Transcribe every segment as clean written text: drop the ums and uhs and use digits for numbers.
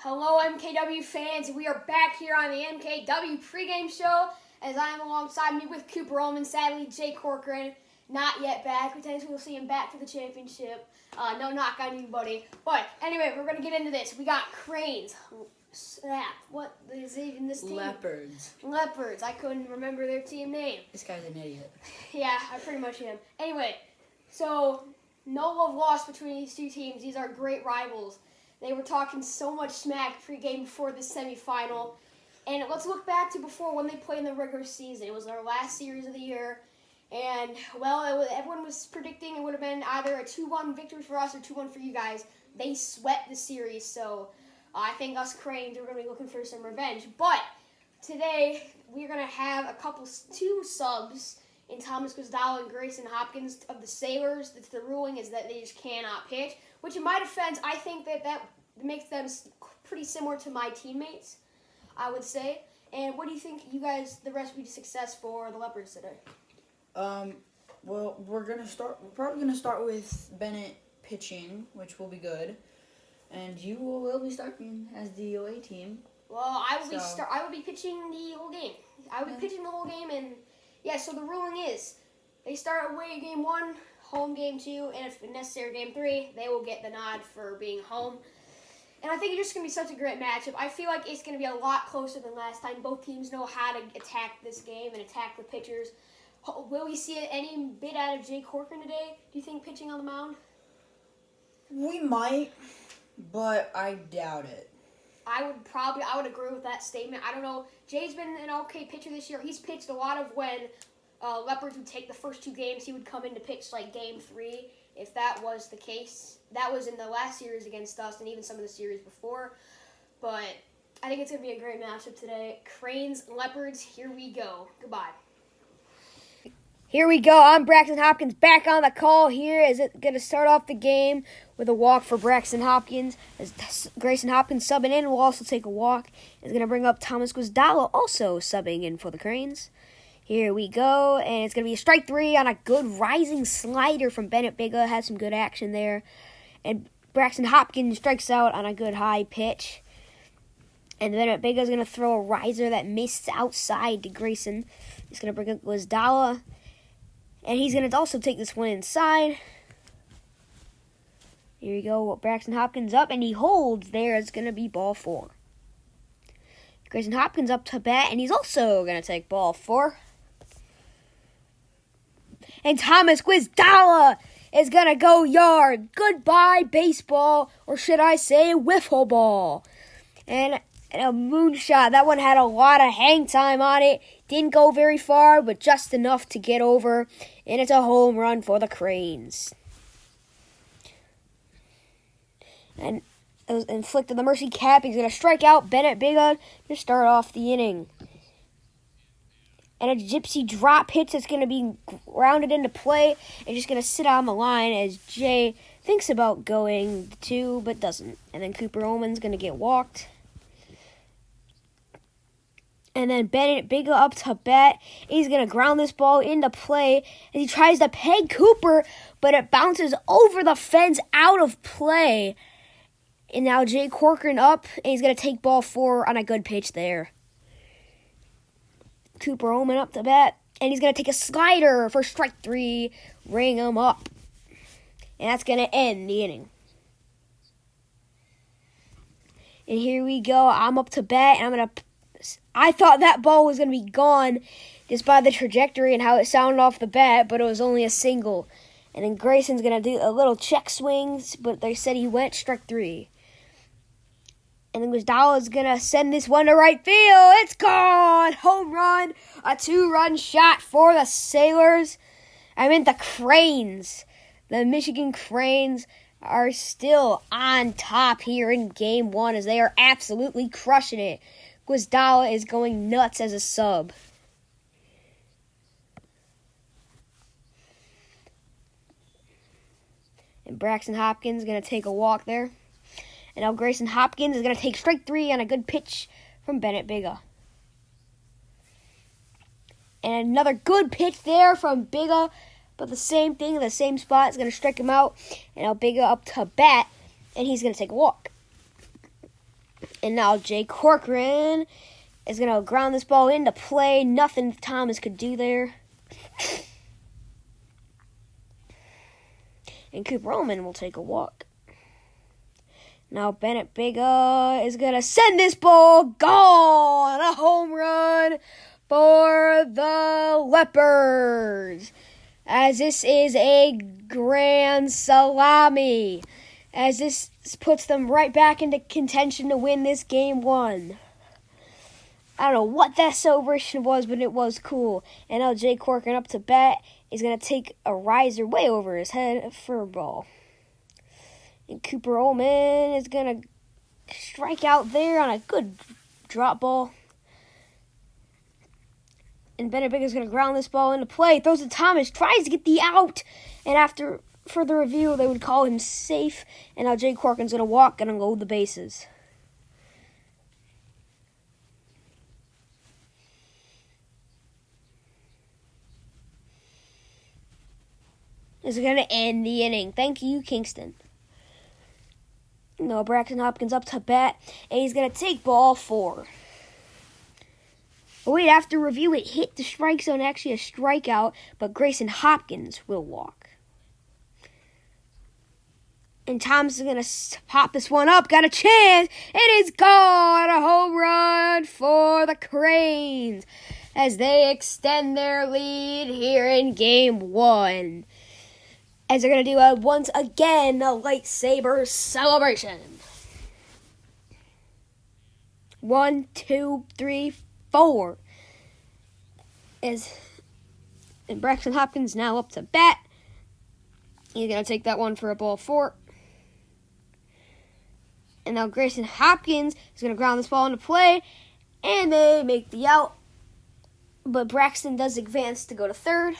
Hello, MKW fans. We are back here on the MKW pregame show as I am alongside me with Cooper Ullman. Sadly, Jay Corcoran not yet back. Potentially we'll see him back for the championship. No knock on you, buddy. But anyway, we're going to get into this. We got Cranes. Snap. What is even this team? Leopards. I couldn't remember their team name. This guy's an idiot. Yeah, I pretty much am. Anyway, so no love lost between these two teams. These are great rivals. They were talking so much smack pregame before the semifinal. And let's look back to before when they played in the regular season. It was our last series of the year. And, well, everyone was predicting it would have been either a 2-1 victory for us or 2-1 for you guys. They swept the series, so I think us Cranes are going to be looking for some revenge. But today, we're going to have two subs in Thomas Guzdala and Grayson Hopkins of the Sailors. The ruling is that they just cannot pitch, which in my defense, I think that makes them pretty similar to my teammates, I would say. And what do you think, you guys, the recipe to success for the Leopards today? Well, we're probably gonna start with Bennett pitching, which will be good, and you will be starting as the away team. Well, I will be pitching the whole game. I will be pitching the whole game, and yeah. So the ruling is, they start away game 1, home game 2, and if necessary game 3, they will get the nod for being home. And I think it's just gonna be such a great matchup. I feel like it's gonna be a lot closer than last time. Both teams know how to attack this game and attack the pitchers. Will we see any bit out of Jay Corcoran today? Do you think, pitching on the mound? We might, but I doubt it. I would agree with that statement. I don't know. Jay's been an okay pitcher this year. He's pitched a lot of when Leopards would take the first 2 games. He would come in to pitch like game 3, if that was the case. That was in the last series against us and even some of the series before. But I think it's going to be a great matchup today. Cranes, Leopards, here we go. Goodbye. Here we go. I'm Braxton Hopkins back on the call here. Is it going to start off the game with a walk for Braxton Hopkins? As Grayson Hopkins subbing in will also take a walk. Is going to bring up Thomas Guzdala also subbing in for the Cranes. Here we go. And it's going to be a strike 3 on a good rising slider from Bennett Bigga. Had some good action there. And Braxton Hopkins strikes out on a good high pitch. And Bennett Bigga is going to throw a riser that missed outside to Grayson. He's going to bring up Guzdala. And he's going to also take this one inside. Here we go. Braxton Hopkins up, and he holds there. It's going to be ball 4. Grayson Hopkins up to bat, and he's also going to take ball 4. And Thomas Guzdala is going to go yard. Goodbye, baseball, or should I say Wiffleball. And a moonshot. That one had a lot of hang time on it. Didn't go very far, but just enough to get over. And it's a home run for the Cranes. And it was inflicted the mercy cap. He's going to strike out Bennett Bigga to start off the inning. And a gypsy drop pitch that's going to be rounded into play and just going to sit on the line as Jay thinks about going to, but doesn't. And then Cooper Ullman's going to get walked. And then Bennett Bigga up to bat. He's going to ground this ball into play. And he tries to peg Cooper, but it bounces over the fence out of play. And now Jay Corcoran up, and he's going to take ball 4 on a good pitch there. Cooper Ullman up to bat. And he's going to take a slider for strike 3. Ring him up. And that's going to end the inning. And here we go. I'm up to bat, and I thought that ball was going to be gone just by the trajectory and how it sounded off the bat, but it was only a single. And then Grayson's going to do a little check swings, but they said he went strike 3. And then Guzdala's going to send this one to right field. It's gone! Home run! A 2-run shot for the Sailors. I meant the Cranes. The Michigan Cranes are still on top here in Game 1 as they are absolutely crushing it. Guzdala is going nuts as a sub. And Braxton Hopkins is going to take a walk there. And now Grayson Hopkins is going to take strike 3 on a good pitch from Bennett Bigga. And another good pitch there from Bigga. But the same thing, the same spot is going to strike him out. And now Bigga up to bat. And he's going to take a walk. And now Jay Corcoran is going to ground this ball into play. Nothing Thomas could do there. And Cooper Ullman will take a walk. Now Bennett Biga is going to send this ball. Gone! A home run for the Leopards. As this is a grand salami. As this puts them right back into contention to win this game 1. I don't know what that celebration was, but it was cool. And now Jay Corcoran up to bat is going to take a riser way over his head for a ball. And Cooper Ullman is going to strike out there on a good drop ball. And Bennett Biga is going to ground this ball into play. Throws to Thomas, tries to get the out. And after further review, they would call him safe. And now Jay Corcoran's going to walk and unload the bases. This is going to end the inning. Thank you, Kingston. No, Braxton Hopkins up to bat, and he's going to take ball 4. But wait, after review, it hit the strike zone, actually a strikeout, but Grayson Hopkins will walk. And Thomas is going to pop this one up, got a chance, it is gone! A home run for the Cranes as they extend their lead here in Game 1. As they're going to do once again a lightsaber celebration. 1, 2, 3, 4. And Braxton Hopkins now up to bat. He's going to take that one for a ball 4. And now Grayson Hopkins is going to ground this ball into play. And they make the out. But Braxton does advance to go to third.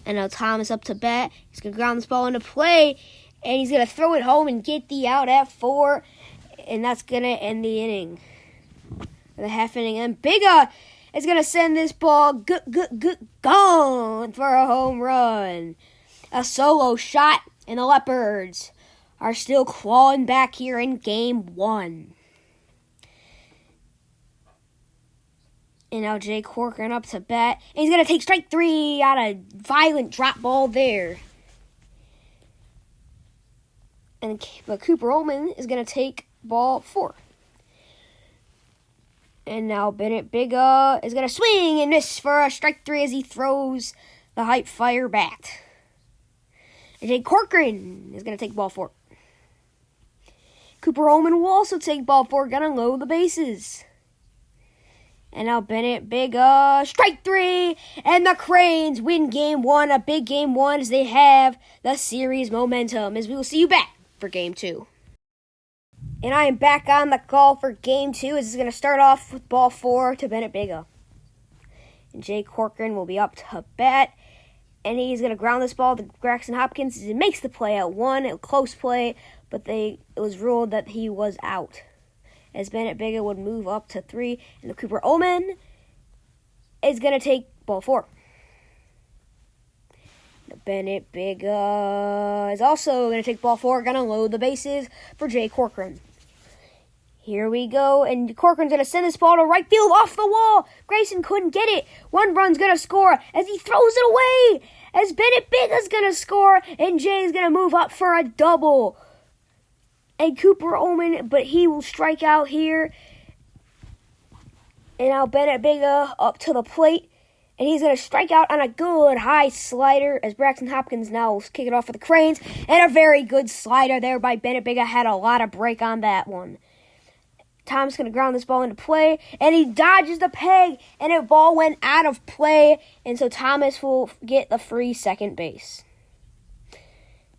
And now Thomas up to bat. He's going to ground this ball into play. And he's going to throw it home and get the out at 4. And that's going to end the inning. The half inning. And Biga is going to send this ball gone for a home run. A solo shot. And the Leopards are still clawing back here in Game 1. And now Jay Corcoran up to bat. And he's going to take strike 3 on a violent drop ball there. But Cooper Ullman is going to take ball 4. And now Bennett Biga is going to swing and miss for a strike 3 as he throws the hype fire bat. And Jay Corcoran is going to take ball 4. Cooper Ullman will also take ball 4, going to load the bases. And now Bennett Biga, strike 3, and the Cranes win Game 1, a big Game 1 as they have the series momentum, as we will see you back for Game 2. And I am back on the call for Game 2, as it's going to start off with ball 4 to Bennett Biga. And Jay Corcoran will be up to bat, and he's going to ground this ball to Braxton Hopkins. He makes the play at 1, a close play, but it was ruled that he was out. As Bennett Biga would move up to 3, and the Cooper Ullman is going to take ball 4. Bennett Biga is also going to take ball 4, going to load the bases for Jay Corcoran. Here we go, and Corcoran's going to send this ball to right field off the wall. Grayson couldn't get it. One run's going to score as he throws it away. As Bennett Biga's going to score, and Jay's going to move up for a double. And Cooper Ullman, but he will strike out here. And now Bennett Biga up to the plate. And he's going to strike out on a good high slider as Braxton Hopkins now will kick it off for the Cranes. And a very good slider there by Bennett Biga. Had a lot of break on that one. Tom's going to ground this ball into play. And he dodges the peg. And the ball went out of play. And so Thomas will get the free second base.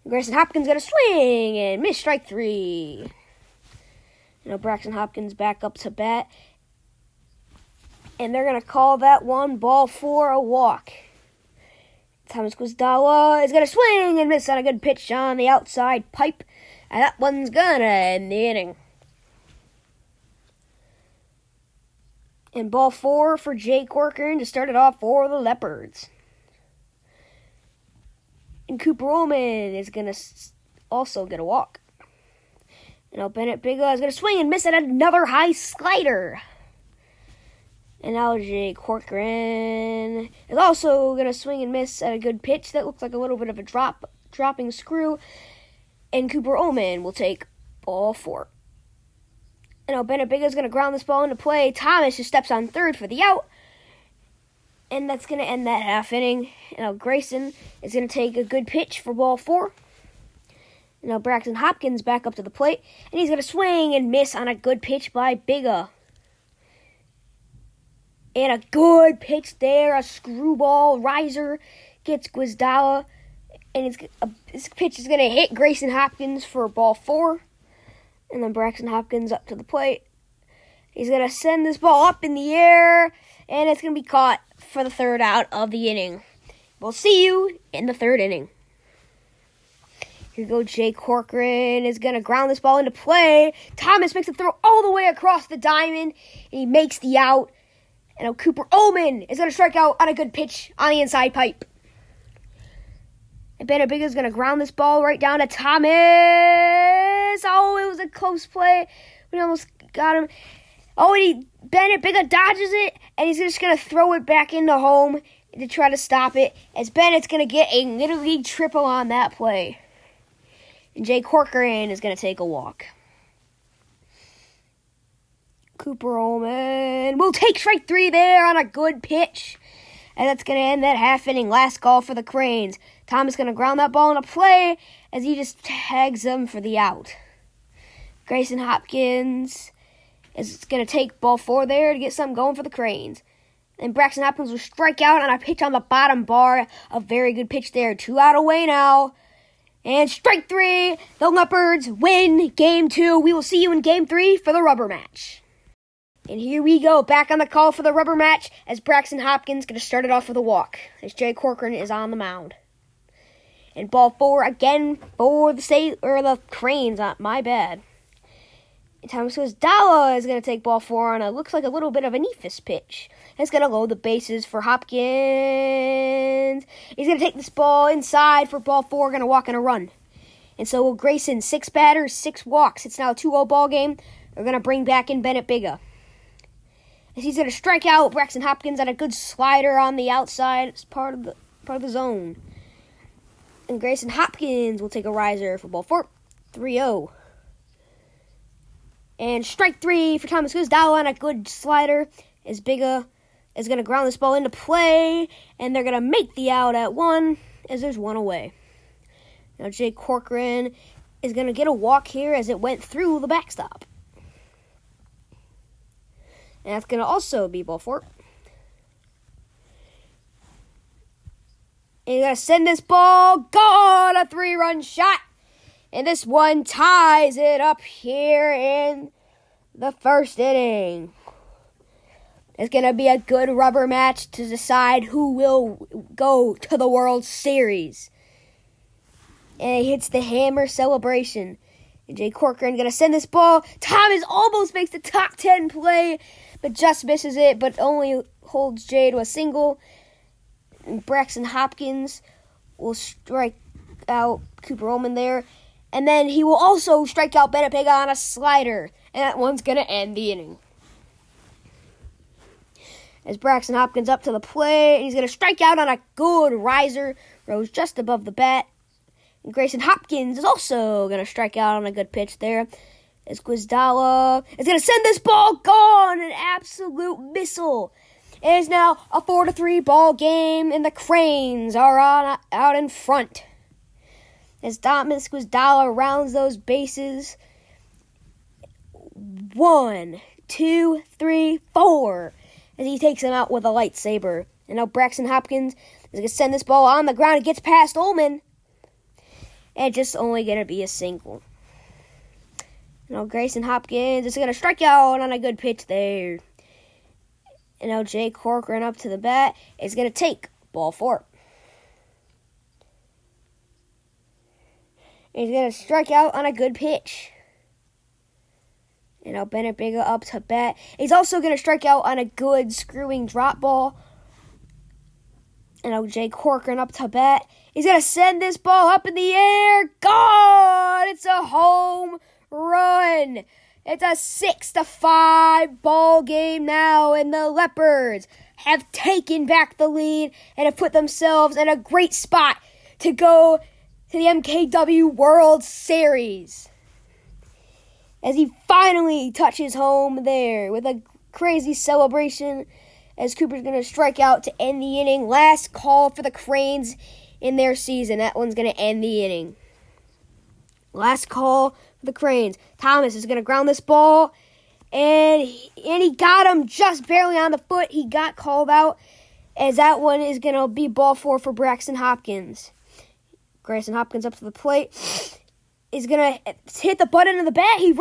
Grayson Hopkins going to swing and miss strike 3. Braxton Hopkins back up to bat. And they're going to call that one ball 4 a walk. Thomas Gwizdala is going to swing and miss on a good pitch on the outside pipe. And that one's going to end the inning. And ball 4 for Jay Corcoran to start it off for the Leopards. And Cooper Ullman is going to also get a walk. And now Bennett Bigga is going to swing and miss at another high slider. And now Jay Corcoran is also going to swing and miss at a good pitch that looks like a little bit of a dropping screw. And Cooper Oman will take ball 4. And now Bennett Bigga is going to ground this ball into play. Thomas just steps on third for the out. And that's going to end that half inning. And now Grayson is going to take a good pitch for ball 4. And now Braxton Hopkins back up to the plate. And he's going to swing and miss on a good pitch by Bigga. And a good pitch there. A screwball riser gets Guizdala. And this pitch is going to hit Grayson Hopkins for ball 4. And then Braxton Hopkins up to the plate. He's going to send this ball up in the air. And it's going to be caught for the third out of the inning. We'll see you in the third inning. Here goes Jay Corcoran is going to ground this ball into play. Thomas makes a throw all the way across the diamond. And he makes the out. And now Cooper Oman is going to strike out on a good pitch on the inside pipe. And Bennett Bigga is going to ground this ball right down to Thomas. Oh, it was a close play. We almost got him. Oh, and Bennett Bigga dodges it. And he's just going to throw it back into home to try to stop it. As Bennett's going to get a Little League triple on that play. And Jay Corcoran is going to take a walk. Cooper Oman will take strike 3 there on a good pitch. And that's going to end that half inning. Last call for the Cranes. Thomas going to ground that ball into play as he just tags him for the out. Grayson Hopkins is going to take ball 4 there to get something going for the Cranes. And Braxton Hopkins will strike out on a pitch on the bottom bar. A very good pitch there. 2 out away now. And strike 3. The Leopards win Game 2. We will see you in Game 3 for the rubber match. And here we go, back on the call for the rubber match as Braxton Hopkins going to start it off with a walk as Jay Corcoran is on the mound. And ball 4 again for the Cranes. My bad. And Thomas Guizdala is going to take ball 4 on looks like a little bit of an eephus pitch. It's going to load the bases for Hopkins. He's going to take this ball inside for ball 4, going to walk and a run. And so will Grayson, 6 batters, 6 walks. It's now a 2-0 ball game. We're going to bring back in Bennett Bigga. He's going to strike out Braxton Hopkins at a good slider on the outside. It's part of the zone. And Grayson Hopkins will take a riser for ball 4. 3-0. And strike 3 for Thomas Guizdala on a good slider. As Bigga is going to ground this ball into play. And they're going to make the out at 1 as there's 1 away. Now Jay Corcoran is going to get a walk here as it went through the backstop. And that's going to also be ball 4. And you're going to send this ball. Gone! A 3-run shot. And this one ties it up here in the first inning. It's going to be a good rubber match to decide who will go to the World Series. And he hits the hammer celebration. And Jay Corcoran going to send this ball. Thomas almost makes the top 10 play, but just misses it, but only holds Jay to a single. And Braxton Hopkins will strike out Cooper Oman there. And then he will also strike out Bennett Bigga on a slider. And that one's going to end the inning. As Braxton Hopkins up to the plate, and he's going to strike out on a good riser. Rose just above the bat. And Grayson Hopkins is also going to strike out on a good pitch there. As Guizdala is going to send this ball gone. An absolute missile. It is now a 4-3 ball game, and the Cranes are out in front. As Thomas Guizdala rounds those bases. 1, 2, 3, 4. As he takes him out with a lightsaber. And now Braxton Hopkins is going to send this ball on the ground. It gets past Ullman. And it's just only going to be a single. Now Grayson Hopkins is going to strike out on a good pitch there. And now Jay Corcoran up to the bat is going to take ball 4. And he's going to strike out on a good pitch. And now Bennett Bigga up to bat. He's also going to strike out on a good screwing drop ball. And now Jay Corcoran up to bat. He's going to send this ball up in the air. Gone! It's a home run. It's a 6-5 ball game now, and the Leopards have taken back the lead and have put themselves in a great spot to go to the MKW World Series. As he finally touches home there with a crazy celebration as Cooper's going to strike out to end the inning. Last call for the Cranes in their season. That one's going to end the inning. Last call for the Cranes. Thomas is going to ground this ball, and he got him just barely on the foot. He got called out, as that one is going to be ball 4 for Braxton Hopkins. Grayson Hopkins up to the plate. Is going to hit the button of the bat. He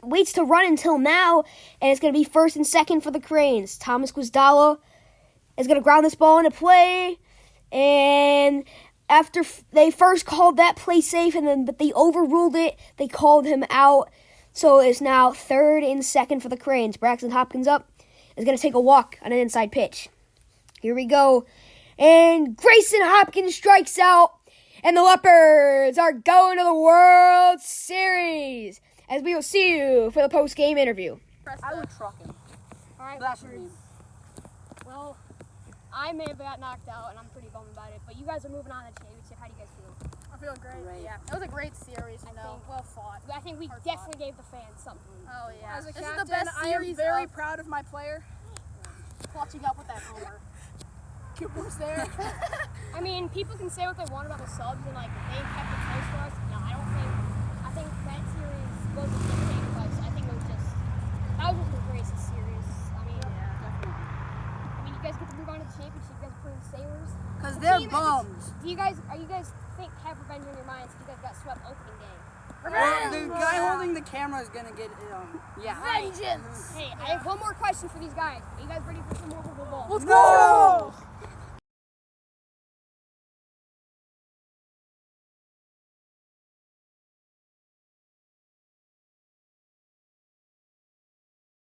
waits to run until now, and it's going to be first and second for the Cranes. Thomas Guzdala is going to ground this ball into play, and after they first called that play safe, but they overruled it, they called him out, so it's now third and second for the Cranes. Braxton Hopkins up is going to take a walk on an inside pitch. Here we go, and Grayson Hopkins strikes out. And the Leopards are going to the World Series. As we will see you for the post-game interview. I would truck him. All right, That's Leopards. me. Well, I may have got knocked out, and I'm pretty bummed about it. But you guys are moving on to the championship. How do you guys feel? I feel great. Great. Yeah, it was a great series. I Well fought. I think we Hard definitely gave the fans something. Oh yeah. As a This captain, is the best I am series. very proud of my player. Clutching up with that homer. Cooper's there. I mean, people can say what they want about the subs, and like they kept it close for us. No, I don't think. I think that series wasn't dictated by us. I think it was just that was just the greatest series. I mean, you guys get to move on to the championship. You guys are playing Sailors. Because The they're team- bums. Do you guys have revenge on your minds? You guys got swept opening day. Well, the guy holding the camera is gonna get Vengeance. Hey, I have one more question for these guys. Are you guys ready for some more Wiffleball? Let's go.